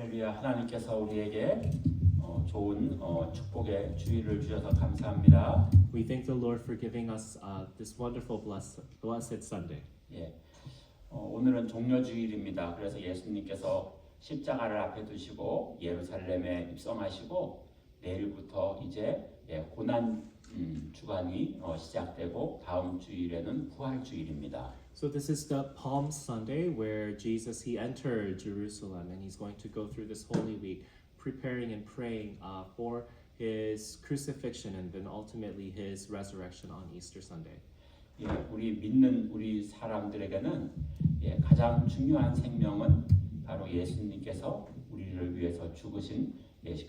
할렐루야. 하나님께서 우리에게 좋은 축복의 주일을 주셔서 감사합니다. We thank the Lord for giving us this wonderful blessed Sunday. 예, 오늘은 종려주일입니다. 그래서 예수님께서 십자가를 앞에 두시고 예루살렘에 입성하시고 내일부터 이제 고난 주간이 시작되고 다음 주일에는 부활주일입니다. So this is the Palm Sunday where Jesus he entered Jerusalem and he's going to go through this Holy Week preparing and praying for his crucifixion and then ultimately his resurrection on Easter Sunday. 예, 우리 믿는 우리 사람들에게는 가장 중요한 생명은 바로 예수님께서 우리를 위해서 죽으신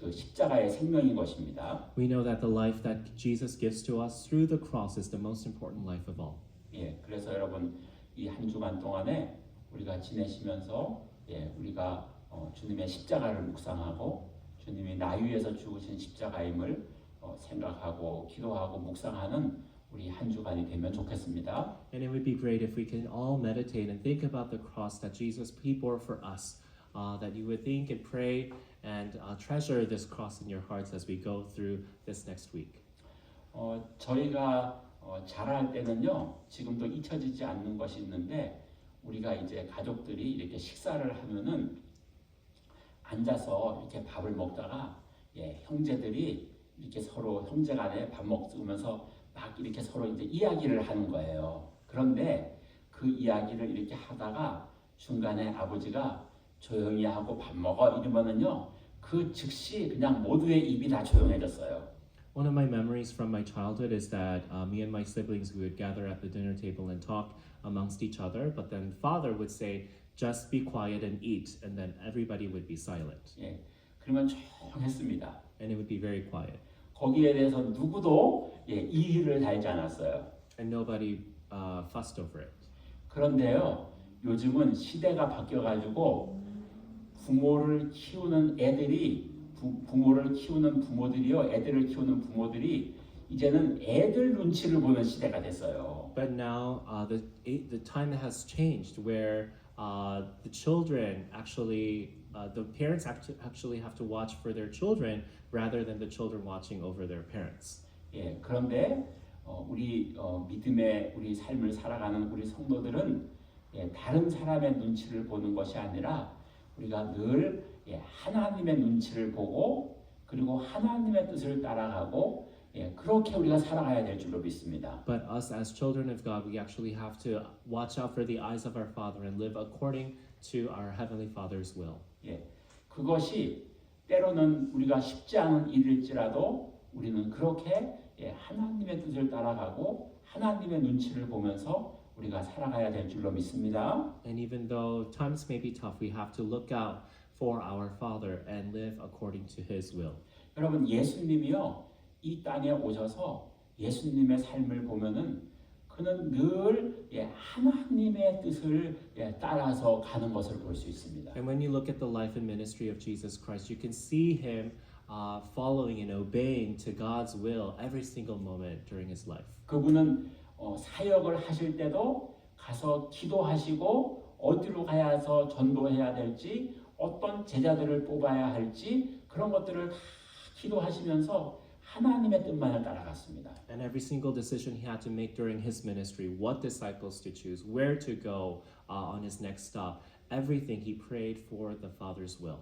그 십자가의 생명인 것입니다. We know that the life that Jesus gives to us through the cross is the most important life of all. 예, 그래서 여러분 이 한 주간 동안에 우리가 지내시면서 우리가 주님의 십자가를 묵상하고 주님이 나 위해서 죽으신 십자가임을 생각하고 기도하고 묵상하는 우리 한 주간이 되면 좋겠습니다. And it would be great if we can all meditate and think about the cross that Jesus he bore for us. That you would think and pray and treasure this cross in your hearts as we go through this next week. 저희가 자랄 때는요, 지금도 잊혀지지 않는 것이 있는데 우리가 이제 가족들이 이렇게 식사를 하면은 앉아서 이렇게 밥을 먹다가 형제들이 이렇게 서로 형제간에 밥 먹으면서 막 이렇게 서로 이제 이야기를 하는 거예요. 그런데 그 이야기를 이렇게 하다가 중간에 아버지가 조용히 하고 밥 먹어 이러면은요, 그 즉시 그냥 모두의 입이 다 조용해졌어요. One of my memories from my childhood is that me and my siblings we would gather at the dinner table and talk amongst each other, but then father would say, "Just be quiet and eat," and then everybody would be silent. 예, 그러면 조용했습니다. And it would be very quiet. 거기에 대해서 누구도 이의를 달지 않았어요. And nobody fussed over it. 그런데요, 요즘은 시대가 바뀌어가지고 부모를 키우는 애들이 부모를 키우는 부모들이요, 애들을 키우는 부모들이 이제는 애들 눈치를 보는 시대가 됐어요. But now the time has changed where the children actually the parents actually have to watch for their children rather than the children watching over their parents. 예, 그런데 우리 믿음의 우리 삶을 살아가는 우리 성도들은 다른 사람의 눈치를 보는 것이 아니라 우리가 늘 하나님의 눈치를 보고 그리고 하나님의 뜻을 따라가고 그렇게 우리가 살아가야 될 줄로 믿습니다. But us as children of God, we actually have to watch out for the eyes of our Father and live according to our Heavenly Father's will. 예, 그것이 때로는 우리가 쉽지 않은 일일지라도 우리는 그렇게 하나님의 뜻을 따라가고 하나님의 눈치를 보면서 우리가 살아가야 될 줄로 믿습니다. And even though times may be tough, we have to look out for our Father and live according to His will. 여러분 예수님이요 이 땅에 오셔서 예수님의 삶을 보면은 그는 늘 하나님의 뜻을 따라서 가는 것을 볼 수 있습니다. And when you look at the life and ministry of Jesus Christ, you can see Him following and obeying to God's will every single moment during His life. 그분은 사역을 하실 때도 가서 기도하시고 어디로 가서 전도해야 될지 어떤 제자들을 뽑아야 할지 그런 것들을 다 기도하시면서 하나님의 뜻만을 따라갔습니다. And every single decision he had to make during his ministry, what disciples to choose, where to go on his next stop, everything he prayed for the Father's will.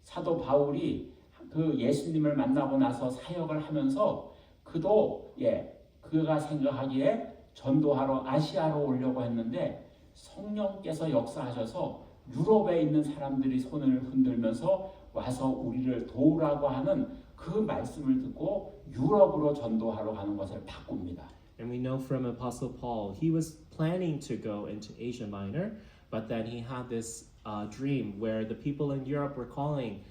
사도 바울이 그 예수님을 만나고 나서 사역을 하면서 그가 생각하기에 전도하러 아시아로 오려고 했는데 성령께서 역사하셔서 유럽에 있는 사람들이 손을 흔들면서 와서 우리를 도우라고 하는 그 말씀을 듣고 유럽으로 전도하러 가는 것을 바꿉니다. And we know from Apostle Paul, he was planning to go into Asia Minor, but then he had this dream where the people in Europe were calling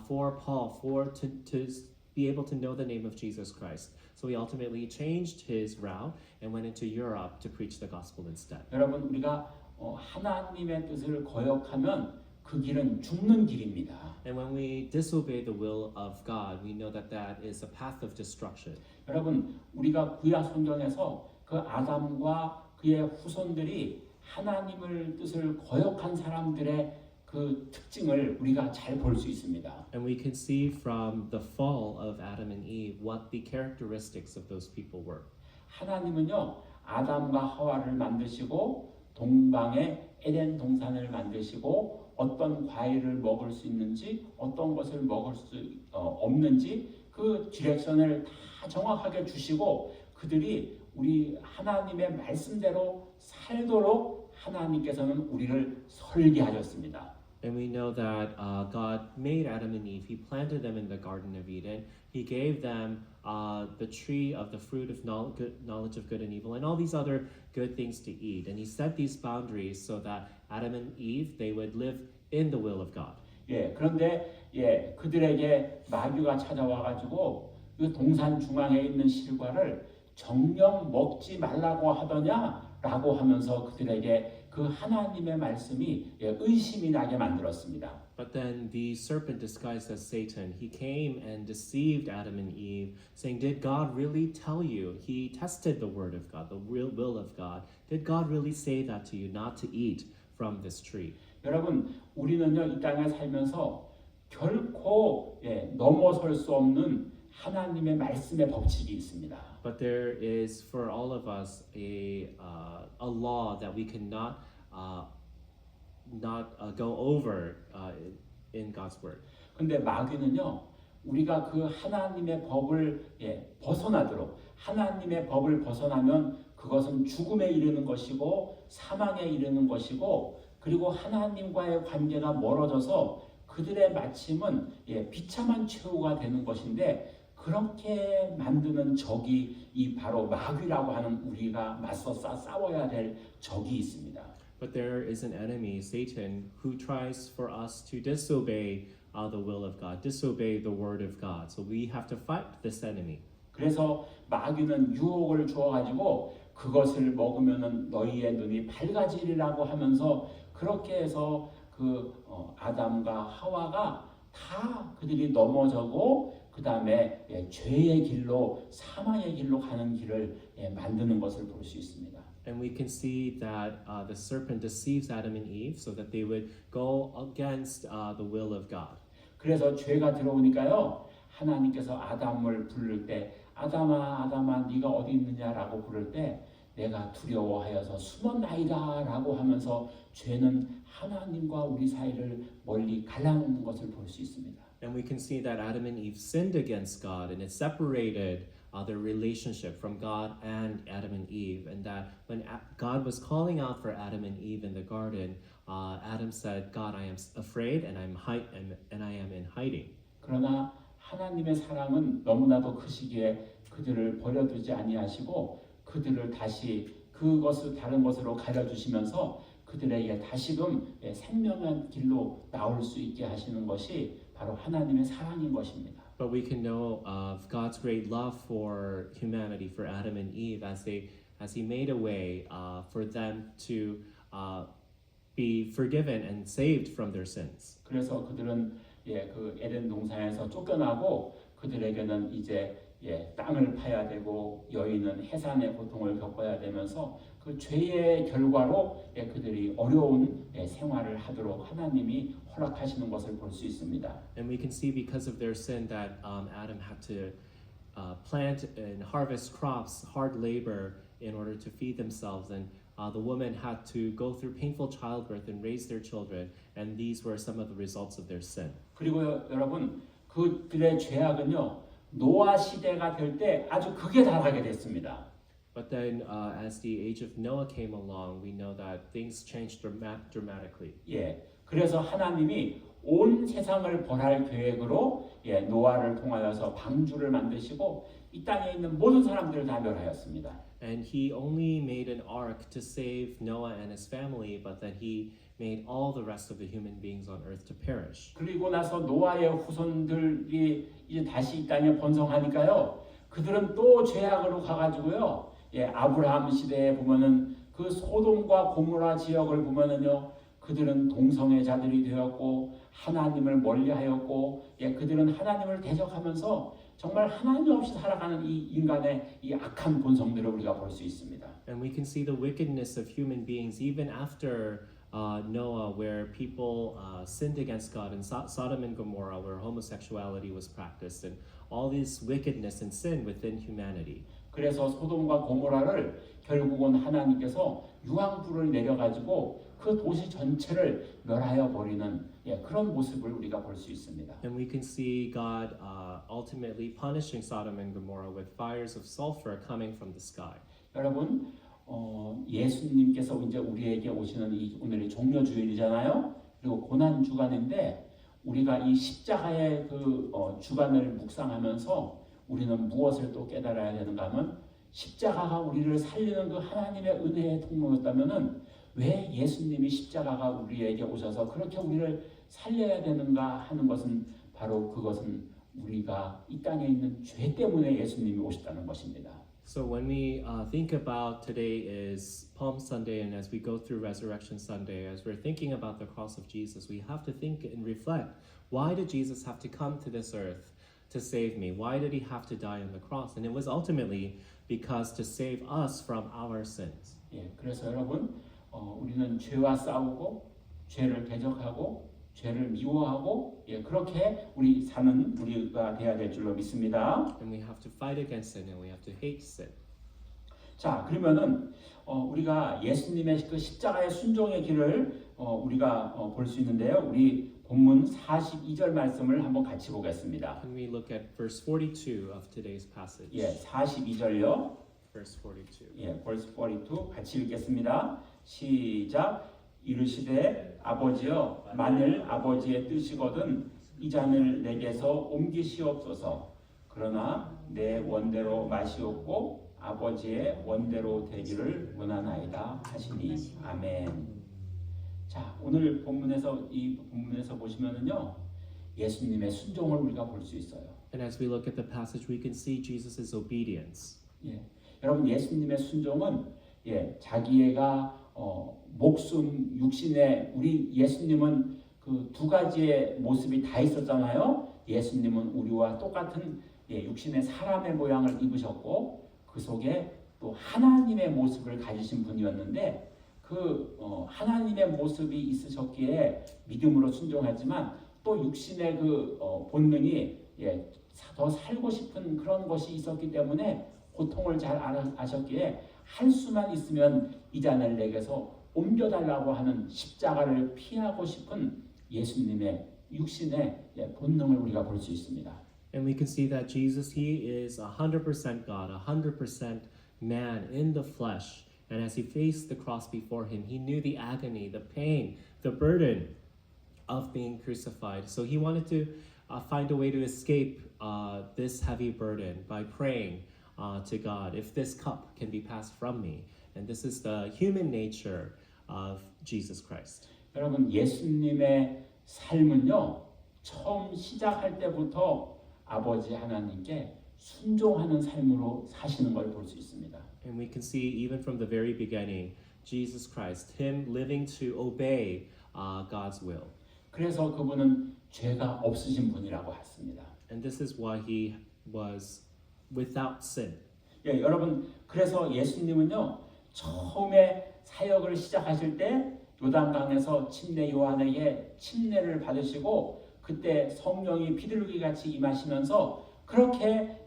for Paul to be able to know the name of Jesus Christ. So he ultimately changed his route and went into Europe to preach the gospel instead. 여러분 우리가 하나님의 뜻을 거역하면 그 길은 죽는 길입니다. And when we disobey the will of God, we know that that is a path of destruction. 여러분 우리가 구약 성경에서 그 아담과 그의 후손들이 하나님을 뜻을 거역한 사람들의 그 특징을 우리가 잘 볼 수 있습니다. And we can see from the fall of Adam and Eve what the characteristics of those people were. 하나님은요 아담과 하와를 만드시고 동방의 에덴 동산을 만드시고 어떤 과일을 먹을 수 있는지 어떤 것을 먹을 수 없는지 그 디렉션을 다 정확하게 주시고 그들이 우리 하나님의 말씀대로 살도록 하나님께서는 우리를 설계하셨습니다. And we know that God made Adam and Eve. He planted them in the Garden of Eden. He gave them the tree of the fruit of knowledge of good and evil, and all these other good things to eat. And He set these boundaries so that Adam and Eve they would live in the will of God. 예, 그런데 예, 그들에게 마귀가 찾아와 가지고 그 동산 중앙에 있는 실과를 정령 먹지 말라고 하더냐라고 하면서 그들에게 그 하나님의 말씀이 예, 의심이 나게 만들었습니다. But then the serpent disguised as Satan, he came and deceived Adam and Eve, saying, "Did God really tell you?" He tested the word of God, the real will of God. Did God really say that to you, not to eat from this tree? 여러분, 우리는요 이 땅에 살면서 결코 예, 넘어설 수 없는 하나님의 말씀의 법칙이 있습니다. But there is for all of us a law that we cannot go over in God's word. 근데 마귀는요 우리가 그 하나님의 법을 예, 벗어나도록 하나님의 법을 벗어나면 그것은 죽음에 이르는 것이고 사망에 이르는 것이고 그리고 하나님과의 관계가 멀어져서 그들의 마침은 예, 비참한 최후가 되는 것인데 그렇게 만드는 적이 이 바로 마귀라고 하는 우리가 맞서 싸워야 될 적이 있습니다. But there is an enemy, Satan, who tries for us to disobey the will of God, disobey the word of God. So we have to fight this enemy. 그래서 마귀는 유혹을 주어가지고 그것을 먹으면은 너희의 눈이 밝아지리라고 하면서 그렇게 해서 아담과 하와가 다 그들이 넘어져고 그 다음에 예, 죄의 길로 사망의 길로 가는 길을 예, 만드는 것을 볼 수 있습니다. And we can see that the serpent deceives Adam and Eve so that they would go against the will of God. 그래서 죄가 들어오니까요 하나님께서 아담을 부를 때 아담아 아담아 네가 어디 있느냐라고 부를 때 내가 두려워하여서 숨었나이다라고 하면서 죄는 하나님과 우리 사이를 멀리 갈라놓는 것을 볼 수 있습니다. And we can see that Adam and Eve sinned against God and it separated their relationship from God and Adam and Eve. And that when God was calling out for Adam and Eve in the garden, Adam said, God, I am afraid and I am in hiding. 그러나 하나님의 사랑은 너무나도 크시기에 그들을 버려두지 아니하시고 그들을 다시 그것을 다른 것으로 가려주시면서 그들에게 다시금 생명의 길로 나올 수 있게 하시는 것이 바로 하나님의 사랑인 것입니다. But we can know of God's great love for humanity, for Adam and Eve, as He made a way for them to be forgiven and saved from their sins. 그래서 그들은 그 에덴 동산에서 쫓겨나고 그들에게는 이제 땅을 파야 되고 여인은 해산의 고통을 겪어야 되면서 그 죄의 결과로 그들이 어려운 생활을 하도록 하나님이 허락하시는 것을 볼 수 있습니다. And we can see because of their sin that Adam had to plant and harvest crops, hard labor in order to feed themselves, and the woman had to go through painful childbirth and raise their children, and these were some of the results of their sin. 그리고 여러분 그들의 죄악은요 노아 시대가 될 때 아주 극에 달하게 됐습니다. But then, as the age of Noah came along, we know that things changed dramatically. 그래서 하나님이 온 세상을 벌할 계획으로 노아를 통하여서 방주를 만드시고 이 땅에 있는 모든 사람들을 다 멸하였습니다. And He only made an ark to save Noah and his family, but that He made all the rest of the human beings on earth to perish. 그리고 나서 노아의 후손들이 이제 다시 이 땅에 번성하니까요. 그들은 또 죄악으로 가가지고요. 아브라함 시대에 보면은 그 소돔과 고모라 지역을 보면은요. 그들은 동성애 자들이 되었고 하나님을 멀리하였고 그들은 하나님을 대적하면서 정말 하나님 없이 살아가는 이 인간의 이 악한 본성들을 우리가 볼 수 있습니다. And we can see the wickedness of human beings even after Noah, where people sinned against God, and Sodom and Gomorrah, where homosexuality was practiced, and all this wickedness and sin within humanity. 그래서 소돔과 고모라를 결국은 하나님께서 유황불을 내려가지고 그 도시 전체를 멸하여 버리는 그런 모습을 우리가 볼 수 있습니다. And we can see God ultimately punishing Sodom and Gomorrah with fires of sulfur coming from the sky. 여러분, 예수님께서 이제 우리에게 오시는 이 오늘이 종려 주일이잖아요. 그리고 고난 주간인데 우리가 이 십자가의 그 주간을 묵상하면서 우리는 무엇을 또 깨달아야 되는가 하면 십자가가 우리를 살리는 그 하나님의 은혜의 통로였다면은 왜 예수님이 십자가가 우리에게 오셔서 그렇게 우리를 살려야 되는가 하는 것은 바로 그것은 우리가 이 땅에 있는 죄 때문에 예수님이 오셨다는 것입니다. So when we think about today is Palm Sunday, and as we go through Resurrection Sunday, as we're thinking about the cross of Jesus, we have to think and reflect, why did Jesus have to come to this earth to save me? Why did he have to die on the cross? And it was ultimately because to save us from our sins. 예, 그래서 여러분, 우리는 죄와 싸우고 죄를 대적하고 죄를 미워하고 그렇게 우리가 돼야 될 줄로 믿습니다. And we have to fight against sin, and we have to hate sin. 자, 그러면은 우리가 예수님의 그 십자가의 순종의 길을 우리가 볼 수 있는데요. 우리 본문 42절 말씀을 한번 같이 보겠습니다. Can we look at verse 42 of today's passage? 예, 42절요. Verse 42. 예, verse 42 같이 읽겠습니다. 시작. 이르시되 아버지여 만일 아버지의 뜻이거든 이 잔을 내게서 옮기시옵소서. 그러나 내 원대로 마시옵고 아버지의 원대로 되기를 원하나이다 하시니 아멘. 자, 오늘 이 본문에서 보시면은요. 예수님의 순종을 우리가 볼 수 있어요. And as we look at the passage, we can see Jesus' obedience. 예. 여러분 예수님의 순종은 자기애가 목숨 육신에 우리 예수님은 그 두 가지의 모습이 다 있었잖아요. 예수님은 우리와 똑같은 육신의 사람의 모양을 입으셨고 그 속에 또 하나님의 모습을 가지신 분이었는데 그 하나님의 모습이 있으셨기에 믿음으로 순종하지만 또 육신의 그 본능이 더 살고 싶은 그런 것이 있었기 때문에 고통을 잘 아셨기에 할 수만 있으면 이 잔을 내게서 옮겨달라고 하는 십자가를 피하고 싶은 예수님의 육신의 본능을 우리가 볼 수 있습니다. And we can see that Jesus, he is 100% God, 100% man in the flesh. And as he faced the cross before him, he knew the agony, the pain, the burden of being crucified. So he wanted to find a way to escape this heavy burden by praying to God, if this cup can be passed from me. And this is the human nature of Jesus Christ. 여러분 예수님의 삶은요 처음 시작할 때부터 아버지 하나님께 순종하는 삶으로 사시는 걸 볼 수 있습니다. And we can see even from the very beginning, Jesus Christ, him living to obey God's will. 그래서 그분은 죄가 없으신 분이라고 했습니다. And this is why he was without sin. 예, 여러분 그래서 예수님은요 처음에 사역을 시작하실 때 요단강에서 침례 요한에게 침례를 받으시고 그때 성령이 비둘기 같이 임하시면서 그렇게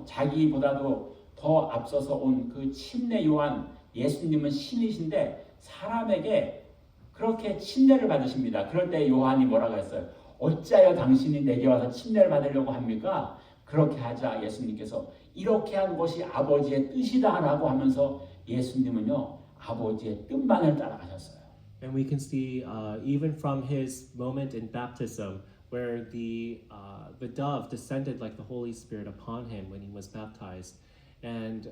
자기보다도 더 앞서서 온 그 침례 요한 예수님은 신이신데 사람에게 그렇게 침례를 받으십니다. 그럴 때 요한이 뭐라고 했어요? 어찌하여 당신이 내게 와서 침례를 받으려고 합니까? 그렇게 하자 예수님께서 이렇게 한 것이 아버지의 뜻이다라고 하면서 예수님은요 아버지의 뜻만을 따라가셨어요. And we can see even from his moment in baptism, where the dove descended like the Holy Spirit upon him when he was baptized, and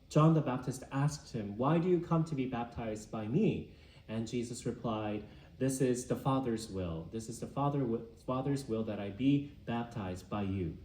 John the Baptist asked him, "Why do you come to be baptized by me?" And Jesus replied, "This is the Father's will. This is the Father's will that I be baptized by you."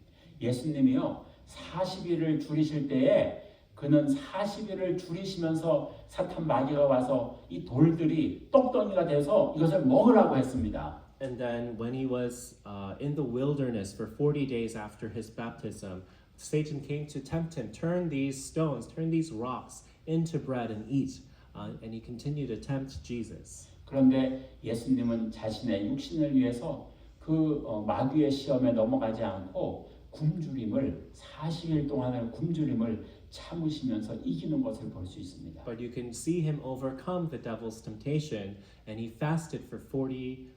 예수님이요 40일을 줄이실 때에 그는 40일을 줄이시면서 사탄 마귀가 와서 이 돌들이 떡덩이가 돼서 이것을 먹으라고 했습니다. And then when he was in the wilderness for 40 days after his baptism, Satan came to tempt him, turn these stones, turn these rocks into bread and eat. and he continued to tempt Jesus. 그런데 예수님은 자신의 육신을 위해서 그 마귀의 시험에 넘어가지 않고 굶주림을 40일 동안의 굶주림을 참으시면서 이기는 것을 볼 수 있습니다. But you can see him overcome the devil's temptation, and he fasted for 40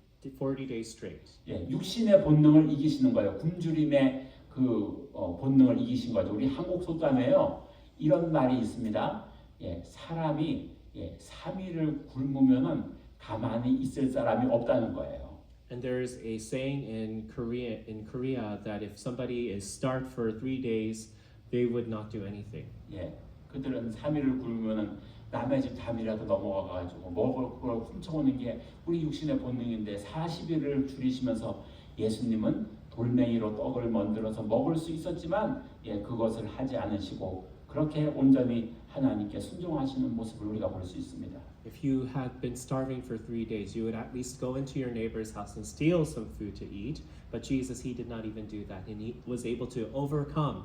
days straight. 예, 육신의 본능을 이기시는 거예요. 굶주림의 그 본능을 이기신 거죠. 우리 한국 속담에요. 이런 말이 있습니다. 예, 사람이 3일을 굶으면은 가만히 있을 사람이 없다는 거예요. And there's a saying in Korea that if somebody is starved for 3 days, they would not do anything. 예, 그들은 3일을 굶으면은 남의 집 담이라도 넘어가가지고 먹을 걸 훔쳐오는 게 우리 육신의 본능인데 40일을 줄이시면서 예수님은 돌멩이로 떡을 만들어서 먹을 수 있었지만 그것을 하지 않으시고 그렇게 온전히 하나님께 순종하시는 모습을 우리가 볼 수 있습니다. If you had been starving for 3 days, you would at least go into your neighbor's house and steal some food to eat. But Jesus, he did not even do that, and he was able to overcome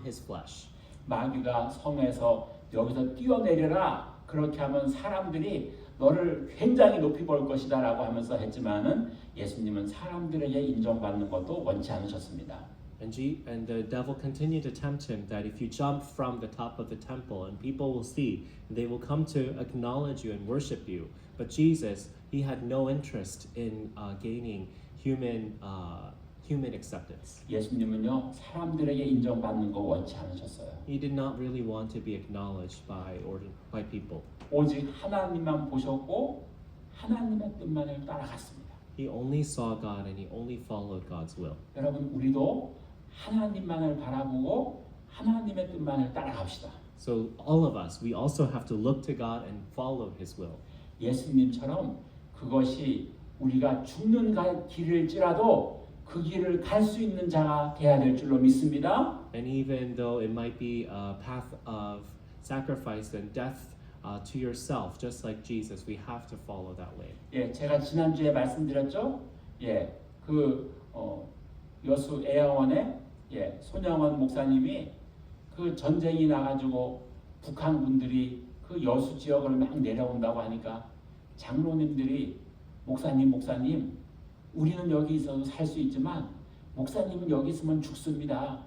his flesh. 마귀가 성에서 여기서 뛰어내려라 그렇게 하면 사람들이 너를 굉장히 높이 볼 것이다라고 하면서 했지만은 예수님은 사람들에게 인정받는 것도 원치 않으셨습니다. And the devil continued to tempt him that if you jump from the top of the temple and people will see, they will come to acknowledge you and worship you. But Jesus, he had no interest in gaining human acceptance. 예수님은요 사람들에게 인정받는 거 원치 않으셨어요. He did not really want to be acknowledged by people. 오직 하나님만 보셨고 하나님의 뜻만을 따라갔습니다. He only saw God and he only followed God's will. 여러분 우리도 하나님만을 바라보고 하나님의 뜻만을 따라갑시다. So all of us, we also have to look to God and follow His will. 예수님처럼 그것이 우리가 죽는 길일지라도 그 길을 갈 수 있는 자가 돼야 될 줄로 믿습니다. And even though it might be a path of sacrifice and death to yourself, just like Jesus, we have to follow that way. 예, 제가 지난주에 말씀드렸죠. 예, 여수 애양원에 손영원 목사님이 그 전쟁이 나가지고 북한 군들이 그 여수 지역을 막 내려온다고 하니까 장로님들이 목사님 우리는 여기 있어도 살 수 있지만 목사님은 여기 있으면 죽습니다.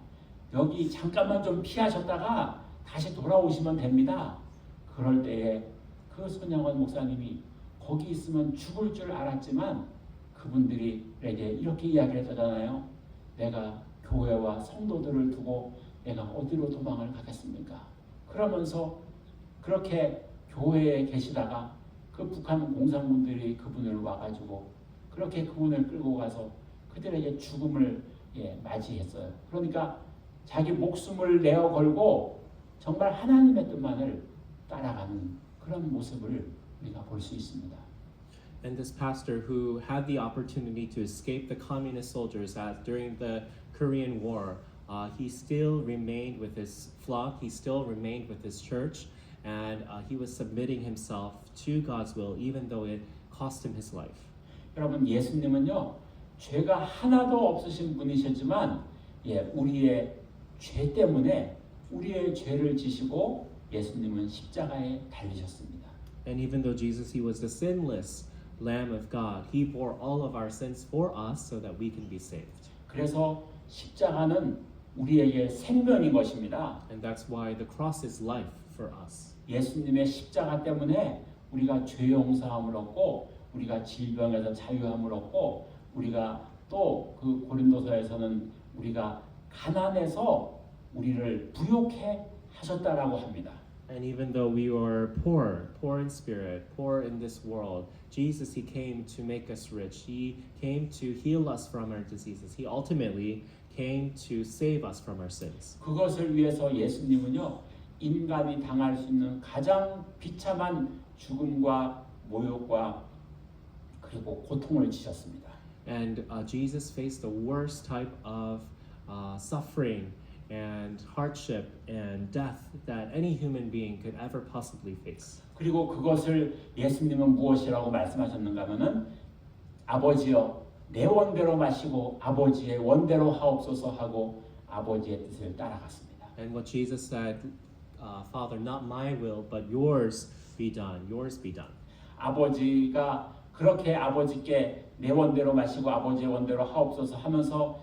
여기 잠깐만 좀 피하셨다가 다시 돌아오시면 됩니다. 그럴 때에 그 손영원 목사님이 거기 있으면 죽을 줄 알았지만 그분들에게 이렇게 이야기를 했잖아요. 내가 교회와 성도들을 두고 내가 어디로 도망을 가겠습니까? 그러면서 그렇게 교회에 계시다가 그 북한 공산군들이 그분을 와가지고 그렇게 그분을 끌고 가서 그들에게 죽음을 맞이했어요. 그러니까 자기 목숨을 내어 걸고 정말 하나님의 뜻만을 따라가는 그런 모습을 우리가 볼 수 있습니다. And this pastor who had the opportunity to escape the communist soldiers during the Korean War, he still remained with his flock, he still remained with his church, and he was submitting himself to God's will even though it cost him his life. 여러분 예수님은요 죄가 하나도 없으신 분이셨지만 우리의 죄 때문에 우리의 죄를 지시고 예수님은 십자가에 달리셨습니다. And even though Jesus, he was the sinless Lamb of God, he bore all of our sins for us so that we can be saved. 그래서 십자가는 우리에게 생명인 것입니다. And that's why the cross is life for us. 예수님의 십자가 때문에 우리가 죄 용서함을 얻고 우리가 질병에서 자유함을 얻고 우리가 또 그 고린도서에서는 우리가 가난해서 우리를 부욕해 하셨다라고 합니다. And even though we were poor in spirit, poor in this world, Jesus, he came to make us rich. He came to heal us from our diseases. He ultimately came to save us from our sins. 그것을 위해서 예수님은요 인간이 당할 수 있는 가장 비참한 죽음과 모욕과 그리고 고통을 지셨습니다. And Jesus faced the worst type of suffering and hardship and death that any human being could ever possibly face. 그리고 그것을 예수님은 무엇이라고 말씀하셨는가 하면은 아버지여 내 원대로 마시고 아버지의 원대로 하옵소서 하고 아버지의 뜻을 따라갔습니다. And what Jesus said, Father, not my will but yours be done, yours be done. 아버지가 그렇게 아버지께 내 원대로 마시고 아버지의 원대로 하옵소서 하면서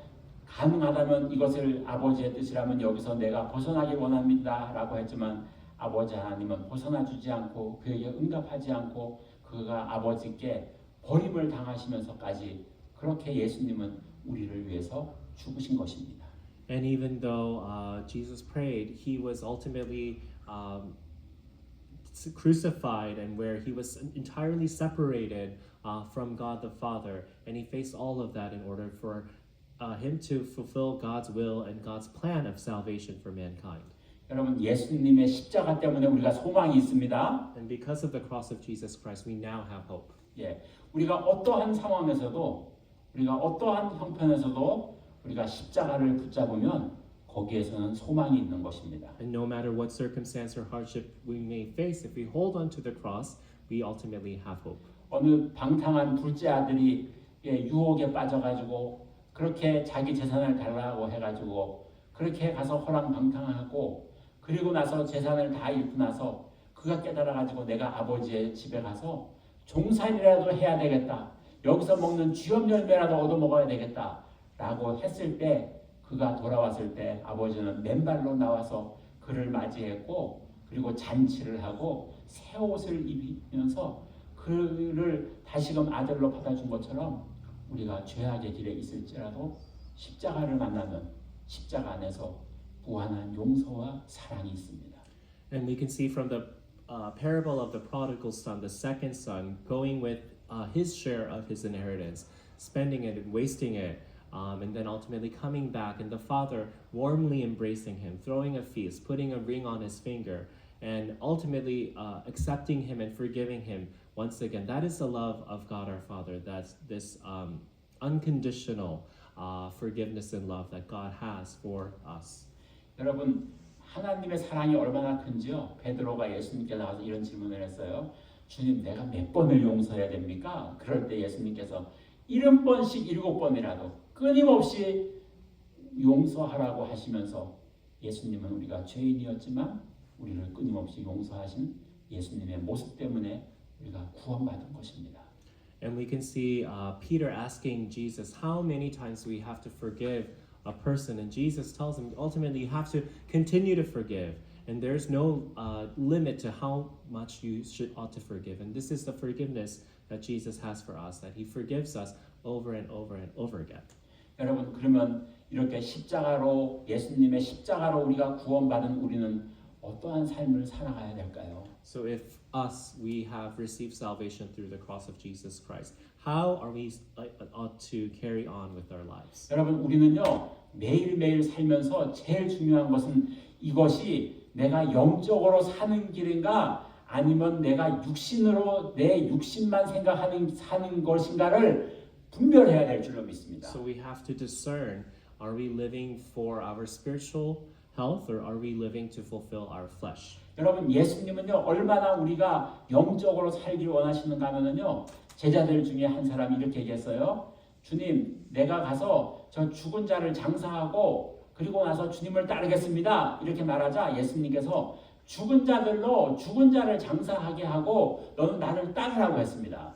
가능하다면 이것을 아버지의 뜻이라면 여기서 내가 벗어나길 원합니다 라고 했지만 아버지 하나님은 벗어나 주지 않고 그에게 응답하지 않고 그가 아버지께 버림을 당하시면서까지 그렇게 예수님은 우리를 위해서 죽으신 것입니다. And even though Jesus prayed, he was ultimately crucified and where he was entirely separated from God the Father. And he faced all of that in order for him to fulfill God's will and God's plan of salvation for mankind. 여러분 예수님의 십자가 때문에 우리가 소망이 있습니다. And because of the cross of Jesus Christ, we now have hope. 예, 우리가 어떠한 상황에서도 우리가 어떠한 형편에서도 우리가 십자가를 붙잡으면 거기에서는 소망이 있는 것입니다. And no matter what circumstance or hardship we may face, if we hold on to the cross, we ultimately have hope. 어느 방탕한 둘째 아들이 유혹에 빠져가지고 그렇게 자기 재산을 달라고 해가지고 그렇게 가서 허랑방탕하고 그리고 나서 재산을 다 잃고 나서 그가 깨달아가지고 내가 아버지의 집에 가서 종살이라도 해야 되겠다. 여기서 먹는 쥐염 열매라도 얻어먹어야 되겠다. 라고 했을 때 그가 돌아왔을 때 아버지는 맨발로 나와서 그를 맞이했고 그리고 잔치를 하고 새 옷을 입히면서 그를 다시금 아들로 받아준 것처럼 우리가 죄악의 길에 있을지라도 십자가를 만나면 십자가 안에서 무한한 용서와 사랑이 있습니다. And we can see from the parable of the prodigal son, the second son, going with his share of his inheritance, spending it and wasting it, and then ultimately coming back, and the father warmly embracing him, throwing a feast, putting a ring on his finger, and ultimately accepting him and forgiving him once again. That is the love of God our Father. That's this unconditional forgiveness and love that God has for us. 여러분 하나님의 사랑이 얼마나 큰지요? 베드로가 예수님께 나와서 이런 질문을 했어요. 주님 내가 몇 번을 용서해야 됩니까? 그럴 때 예수님께서 70번씩 7번이라도 끊임없이 용서하라고 하시면서 예수님은 우리가 죄인이었지만 우리를 끊임없이 용서하신 예수님의 모습 때문에 우리가 구원받은 것입니다. And we can see Peter asking Jesus how many times we have to forgive a person, and Jesus tells him ultimately you have to continue to forgive, and there's no limit to how much you ought to forgive. And this is the forgiveness that Jesus has for us, that He forgives us over and over and over again. 여러분 그러면 이렇게 십자가로 예수님의 십자가로 우리가 구원받은 우리는 어떠한 삶을 살아가야 될까요? So if we have received salvation through the cross of Jesus Christ, how are we ought to carry on with our lives? 여러분 우리는요 매일매일 살면서 제일 중요한 것은 이것이 내가 영적으로 사는 길인가 아니면 내가 육신으로 내 육신만 생각하는 사는 것인가를 분별해야 될 줄로 믿습니다. So we have to discern, are we living for our spiritual health or are we living to fulfill our flesh? 여러분 예수님은요 얼마나 우리가 영적으로 살기를 원하시는가 하면은요 제자들 중에 한 사람이 이렇게 얘기했어요. 주님 내가 가서 저 죽은 자를 장사하고 그리고 나서 주님을 따르겠습니다. 이렇게 말하자 예수님께서 죽은 자들로 죽은 자를 장사하게 하고 너는 나를 따르라고 했습니다.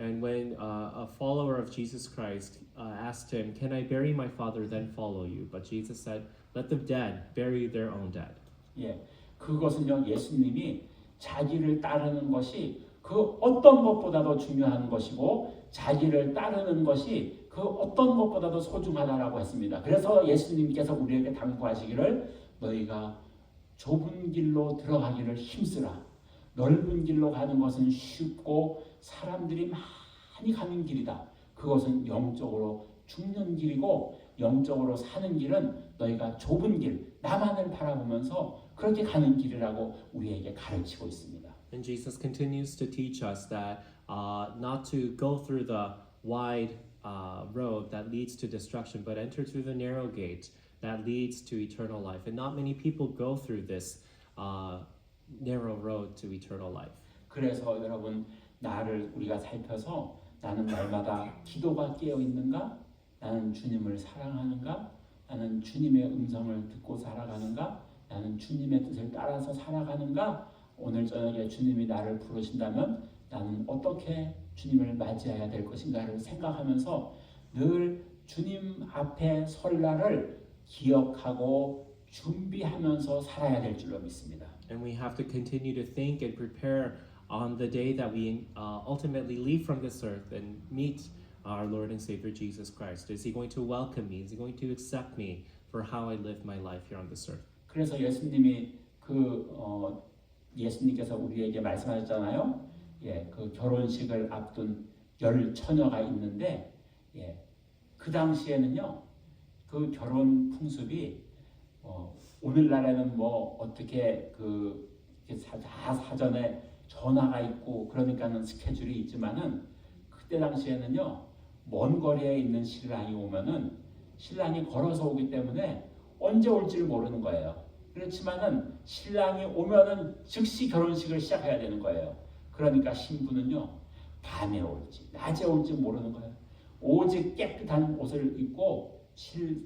And when a follower of Jesus Christ asked him, "Can I bury my father then follow you?" But Jesus said, "Let the dead bury their own dead." 예, 그것은요 예수님이 자기를 따르는 것이 그 어떤 것보다도 중요한 것이고 자기를 따르는 것이 그 어떤 것보다도 소중하다라고 했습니다. 그래서 예수님께서 우리에게 당부하시기를 너희가 좁은 길로 들어가기를 힘쓰라. 넓은 길로 가는 것은 쉽고 사람들이 많이 가는 길이다. 그것은 영적으로 죽는 길이고 영적으로 사는 길은 너희가 좁은 길, 나만을 바라보면서 그렇게 가는 길이라고 우리에게 가르치고 있습니다. And Jesus continues to teach us that not to go through the wide road that leads to destruction, but enter through the narrow gate that leads to eternal life. And not many people go through this narrow road to eternal life. 그래서 여러분 나를 우리가 살펴서 나는 날마다 기도가 깨어 있는가? 나는 주님을 사랑하는가? 나는 주님의 음성을 듣고 살아가는가? 나는 주님의 뜻을 따라서 살아가는가? 오늘 저녁에 주님이 나를 부르신다면 나는 어떻게 주님을 맞이해야 될 것인가를 생각하면서 늘 주님 앞에 설 날을 기억하고 준비하면서 살아야 될 줄로 믿습니다. And we have to continue to think and prepare on the day that we ultimately leave from this earth and meet our Lord and Savior Jesus Christ. Is He going to welcome me? Is He going to accept me for how I live my life here on this earth? 그래서 예수님께서 우리에게 말씀하셨잖아요. 예, 그 결혼식을 앞둔 10처녀가 있는데, 예, 그 당시에는요, 그 결혼 풍습이 오늘날에는 뭐 어떻게 다 사전에 전화가 있고 그러니까는 스케줄이 있지만은 그때 당시에는요, 먼 거리에 있는 신랑이 오면은 신랑이 걸어서 오기 때문에 언제 올지를 모르는 거예요. 그렇지만은 신랑이 오면은 즉시 결혼식을 시작해야 되는 거예요. 그러니까 신부는요, 밤에 올지 낮에 올지 모르는 거예요. 오직 깨끗한 옷을 입고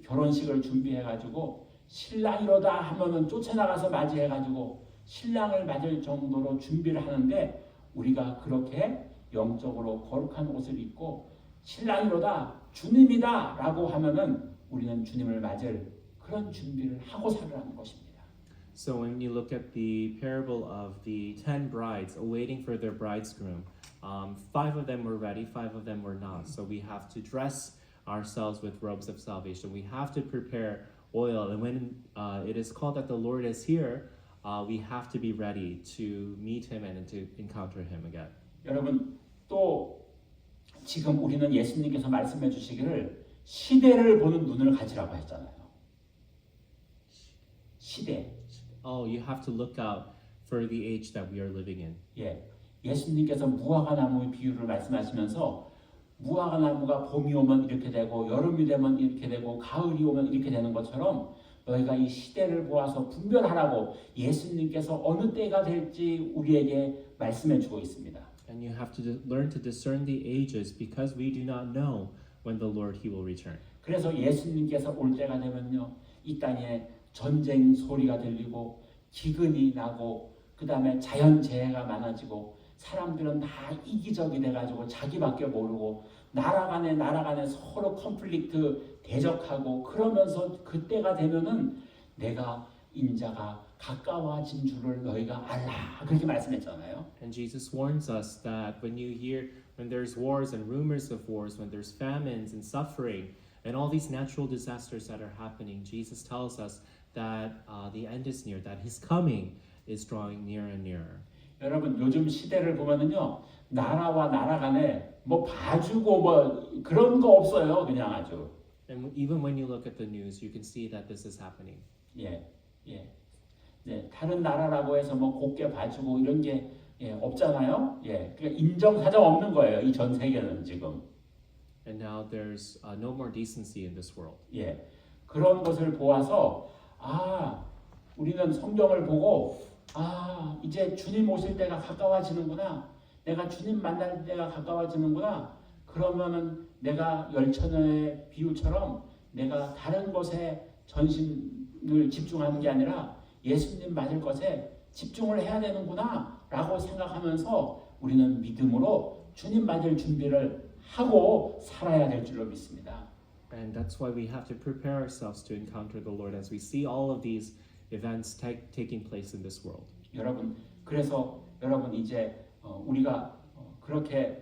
결혼식을 준비해가지고 신랑이로다 하면은 쫓아나가서 맞이해가지고 신랑을 맞을 정도로 준비를 하는데, 우리가 그렇게 영적으로 거룩한 옷을 입고 신랑이로다 주님이다 라고 하면은 우리는 주님을 맞을 그런 준비를 하고 살아가는 것입니다. So when you look at the parable of the 10 brides awaiting for their bridegroom, 5 of them were ready, 5 of them were not. So we have to dress ourselves with robes of salvation. We have to prepare oil. And when it is called that the Lord is here, we have to be ready to meet Him and to encounter Him again. 여러분, 또 지금 우리는 예수님께서 말씀해 주시기를 시대를 보는 눈을 가지라고 했잖아요. 시대. Oh, you have to look out for the age that we are living in. 예, 예수님께서 무화과 나무의 비유를 말씀하시면서 무화과 나무가 봄이 오면 이렇게 되고 여름이 되면 이렇게 되고 가을이 오면 이렇게 되는 것처럼 너희가 이 시대를 보아서 분별하라고 예수님께서 어느 때가 될지 우리에게 말씀해 주고 있습니다. And you have to learn to discern the ages because we do not know when the Lord He will return. 그래서 예수님께서 올 때가 되면요, 이 땅에 전쟁 소리가 들리고 기근이 나고 그 다음에 자연재해가 많아지고 사람들은 다 이기적이 돼가지고 자기밖에 모르고 나라 간에 서로 컨플릭트 대적하고 그러면서 그때가 되면은 내가 인자가 가까워진 줄을 너희가 알라 그렇게 말씀했잖아요. And Jesus warns us that when there's wars and rumors of wars, when there's famines and suffering and all these natural disasters that are happening, Jesus tells us that the end is near, that His coming is drawing nearer and nearer. 여러분, 요즘 시대를 보면은요, 나라와 나라 간에 뭐 봐주고 뭐 그런 거 없어요. 그냥 아주. And even when you look at the news, you can see that this is happening. 예. 네, 다른 나라라고 해서 뭐 곱게 봐주고 이런 게 없잖아요. 예. 그러니까 인정사정 없는 거예요. 이 전 세계는 지금. And now there's no more decency in this world. 예. 그런 것을 보아서 우리는 성경을 보고 이제 주님 오실 때가 가까워지는구나. 내가 주님 만날 때가 가까워지는구나. 그러면은 내가 10처녀의 비유처럼 내가 다른 것에 전심을 집중하는 게 아니라 예수님 맞을 것에 집중을 해야 되는구나 라고 생각하면서 우리는 믿음으로 주님 맞을 준비를 하고 살아야 될 줄로 믿습니다. And that's why we have to prepare ourselves to encounter the Lord as we see all of these events taking place in this world. 여러분, 그래서 여러분 이제 우리가 그렇게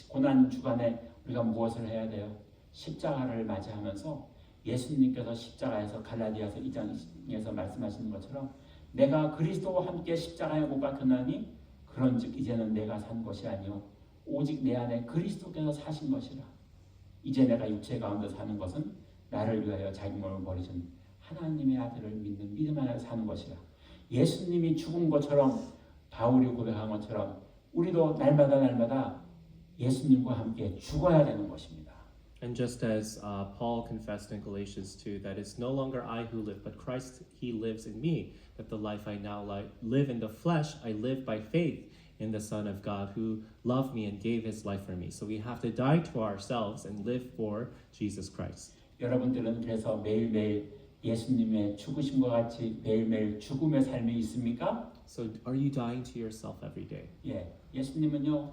고난 주간에 우리가 무엇을 해야 돼요? 십자가를 맞이하면서 예수님께서 십자가에서 갈라디아서 2장에서 말씀하시는 것처럼 내가 그리스도와 함께 십자가에 못 박혔나니 그런즉 이제는 내가 산 것이 아니요 오직 내 안에 그리스도께서 사신 것이라. 이제 내가 육체 가운데 사는 것은 나를 위하여 자기 몸을 버리신 하나님의 아들을 믿는 믿음 안에 사는 것이라. 예수님이 죽은 것처럼 바울이 고백한 것처럼 우리도 날마다 예수님과 함께 죽어야 되는 것입니다. And just as Paul confessed in Galatians 2 that it's no longer I who live, but Christ He lives in me, that the life I now live in the flesh, I live by faith in the Son of God who loved me and gave His life for me. So we have to die to ourselves and live for Jesus Christ. 여러분들은 그래서 매일매일 예수님의 죽으심과 같이 매일매일 죽음의 삶이 있습니까? So are you dying to yourself every day? 예, 예수님은요,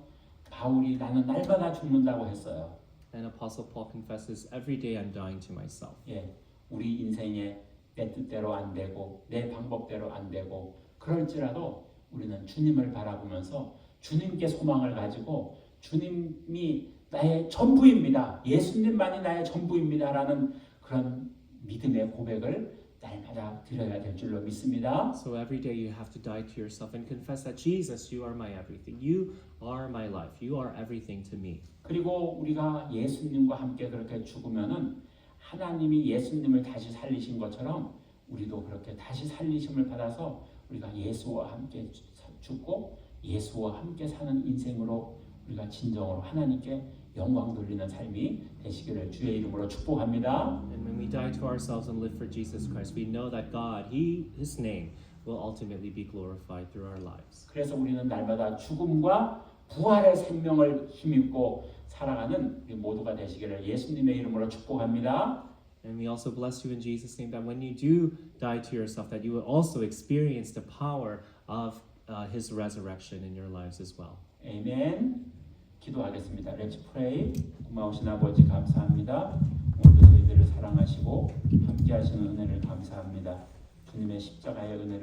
바울이 나는 날마다 죽는다고 했어요. And Apostle Paul confesses, every day I'm dying to myself. 예, 우리 인생에 내 뜻대로 안 되고 내 방법대로 안 되고 그럴지라도 우리는 주님을 바라보면서 주님께 소망을 가지고 주님이 나의 전부입니다. 예수님만이 나의 전부입니다라는 그런 믿음의 고백을 날마다 드려야 될 줄로 믿습니다. So every day you have to die to yourself and confess that Jesus, you are my everything. You are my life. You are everything to me. 그리고 우리가 예수님과 함께 그렇게 죽으면은 하나님이 예수님을 다시 살리신 것처럼 우리도 그렇게 다시 살리심을 받아서 우리가 예수와 함께 죽고 예수와 함께 사는 인생으로 우리가 진정으로 하나님께 영광 돌리는 삶이 되시기를 주의 이름으로 축복합니다. And when we die to ourselves and live for Jesus Christ, we know that God, His name, will ultimately be glorified through our lives. 그래서 우리는 날마다 죽음과 부활의 생명을 힘입고 살아가는 우리 모두가 되시기를 예수님의 이름으로 축복합니다. And we also bless you in Jesus' name that when you do die to yourself, that you will also experience the power of His resurrection in your lives as well. 아멘. 기도하겠습니다. Let's pray. 고마우신 아버지 감사합니다. 오늘도 저희들을 사랑하시고 함께 하시는 은혜를 감사합니다. 주님의 십자가의 은혜를